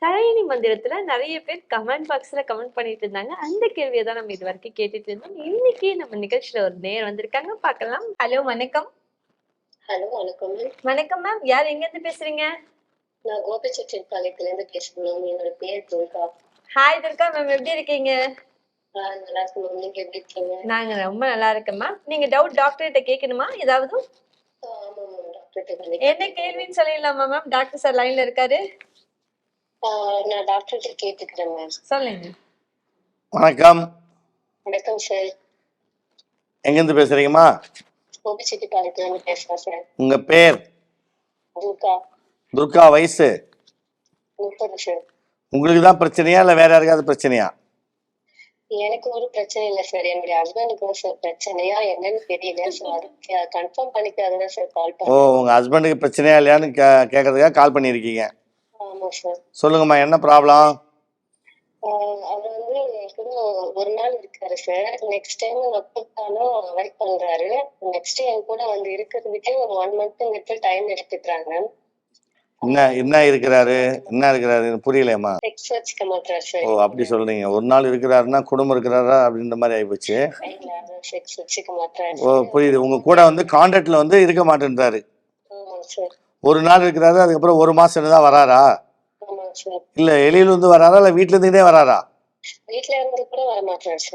தலையணி மந்திரத்துல நிறைய பேர் கமெண்ட் பாக்ஸ்ல கமெண்ட் பண்ணிட்டு இருந்தாங்க. அந்த கேள்வியை தான் நம்ம இது வரைக்கும் கேட்டுட்டு இருந்தோம். இன்னைக்கு நம்ம நிகழ்ச்சியில ஒரு நேர் வந்திருக்காங்க, பார்க்கலாம். ஹலோ, வணக்கம். ஹலோ, வணக்கம் மேம். வணக்கம் மேம். யார் எங்க இருந்து பேசுறீங்க? நான் கோபிச்செட்டிப்பாளையத்துல இருந்து பேசுறேன். என்னோட பேர் துர்கா. ஹாய் துர்கா மேம், எப்படி இருக்கீங்க? நல்லா இருக்கு மேம். நீங்க எப்படி இருக்கீங்க? நாங்க ரொம்ப நல்லா இருக்கேன் மேம். நீங்க டவுட் டாக்டர் கிட்ட கேட்கணுமா ஏதாவது? ஆமா மேம், டாக்டர் என்ன கேள்வின்னு சொல்லிடலாமா மேம்? டாக்டர் சார் லைன்ல இருக்காரு, நான் டாக்டர் கேட்டுக்கிறேன் மேம். சொல்லுங்க. வணக்கம். வணக்கம் சார். எங்கிருந்து பேசுறீங்கம்மா? கோபிச்செட்டிப்பாளையத்துல இருந்து பேசுறேன் சார். உங்க பேர்? துர்கா. துர்கா. வயசு? 30 சார். உங்களுக்கு தான் பிரச்சனையா இல்ல வேற யாருக்காவது பிரச்சனையா? எனக்கு ஒரு பிரச்சனை இல்லை சார். என்னுடைய ஹஸ்பண்டுக்கு சார் பிரச்சனையா என்னன்னு தெரியல சார். அதுக்கு கன்ஃபார்ம் பண்ணிக்காதான் சார் கால் ஓ, பண்ணேன். உங்க ஹஸ்பண்டுக்கு பிரச்சனையா இல்லையான்னு கேட்கறதுக்காக கால் பண்ணியிருக்கீங்க. ஆமா சார். சொல்லுங்கம்மா, என்ன ப்ராப்ளம்? அவர் வந்து கூட ஒரு நாள் இருக்காரு சார். நெக்ஸ்ட் டைம் ஒர்க்காலும் அவாய்ட் பண்றாரு. நெக்ஸ்ட் என் கூட வந்து இருக்கிறதுக்கே ஒரு 1 மந்த் டைம் எடுத்துக்கிறாங்க. என்ன இருக்கிறாரு புரியலையம்மா. செக்ஸ் வச்சுக்க மாட்டாரு சார். ஓ, அப்படி சொல்றீங்க. ஒரு நாள் இருக்கிறாருன்னா குடும்பம் இருக்கிறாரா அப்படின்ற மாதிரி ஆயிப்போச்சு. செக்ஸ் வச்சுக்க மாட்டாரு. ஓ, புரியுது. உங்க கூட வந்து கான்டாக்ட்ல வந்து இருக்க மாட்டேன்றாரு. ஆமா சார். ஒரு நாள் இருக்கிறாரு, அதுக்கப்புறம் ஒரு மாசம் தான் வராரா? ஆமா சார். இல்ல வெளியில இருந்து வராரா இல்ல வீட்டுல இருந்துட்டே வராரா? வீட்டுல இருந்து கூட வர மாட்டாரு சார்.